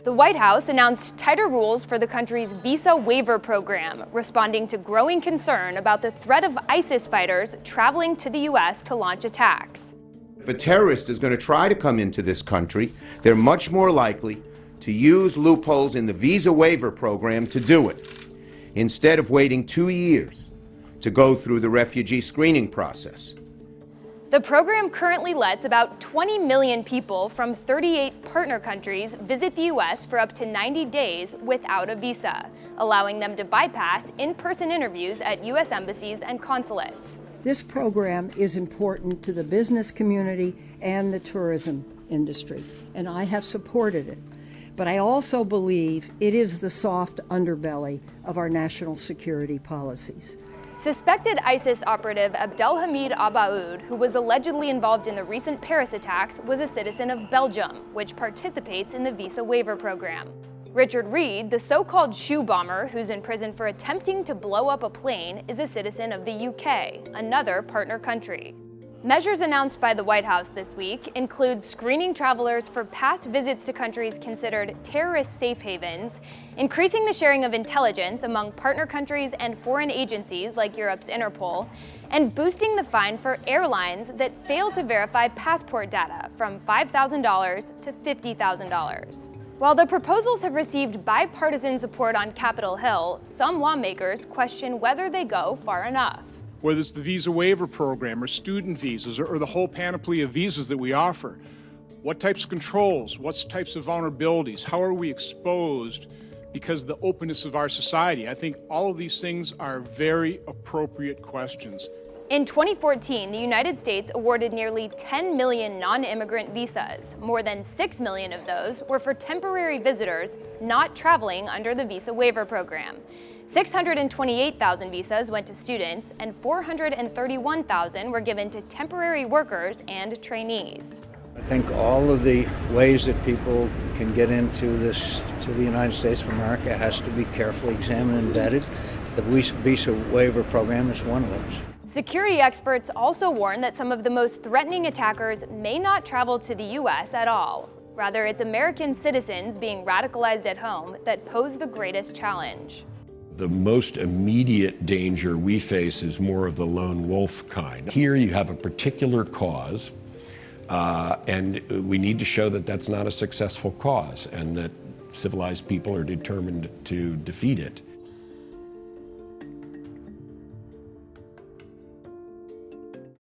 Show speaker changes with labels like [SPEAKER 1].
[SPEAKER 1] The White House announced tighter rules for the country's visa waiver program, responding to growing concern about the threat of ISIS fighters traveling to the U.S. to launch attacks.
[SPEAKER 2] If a terrorist is going to try to come into this country, they're much more likely to use loopholes in the visa waiver program to do it, instead of waiting 2 years to go through the refugee screening process.
[SPEAKER 1] The program currently lets about 20 million people from 38 partner countries visit the U.S. for up to 90 days without a visa, allowing them to bypass in-person interviews at U.S. embassies and consulates.
[SPEAKER 3] This program is important to the business community and the tourism industry, and I have supported it. But I also believe it is the soft underbelly of our national security policies.
[SPEAKER 1] Suspected ISIS operative Abdelhamid Abaoud, who was allegedly involved in the recent Paris attacks, was a citizen of Belgium, which participates in the visa waiver program. Richard Reed, the so-called shoe bomber who's in prison for attempting to blow up a plane, is a citizen of the UK, another partner country. Measures announced by the White House this week include screening travelers for past visits to countries considered terrorist safe havens, increasing the sharing of intelligence among partner countries and foreign agencies like Europe's Interpol, and boosting the fine for airlines that fail to verify passport data from $5,000 to $50,000. While the proposals have received bipartisan support on Capitol Hill, some lawmakers question whether they go far enough.
[SPEAKER 4] Whether it's the visa waiver program or student visas or the whole panoply of visas that we offer. What types of controls, what types of vulnerabilities, how are we exposed because of the openness of our society? I think all of these things are very appropriate questions.
[SPEAKER 1] In 2014, the United States awarded nearly 10 million non-immigrant visas. More than 6 million of those were for temporary visitors not traveling under the visa waiver program. 628,000 visas went to students, and 431,000 were given to temporary workers and trainees.
[SPEAKER 5] I think all of the ways that people can get to the United States of America has to be carefully examined and vetted. The visa waiver program is one of those.
[SPEAKER 1] Security experts also warn that some of the most threatening attackers may not travel to the U.S. at all. Rather, it's American citizens being radicalized at home that pose the greatest challenge.
[SPEAKER 6] The most immediate danger we face is more of the lone wolf kind. Here you have a particular cause, and we need to show that that's not a successful cause and that civilized people are determined to defeat it.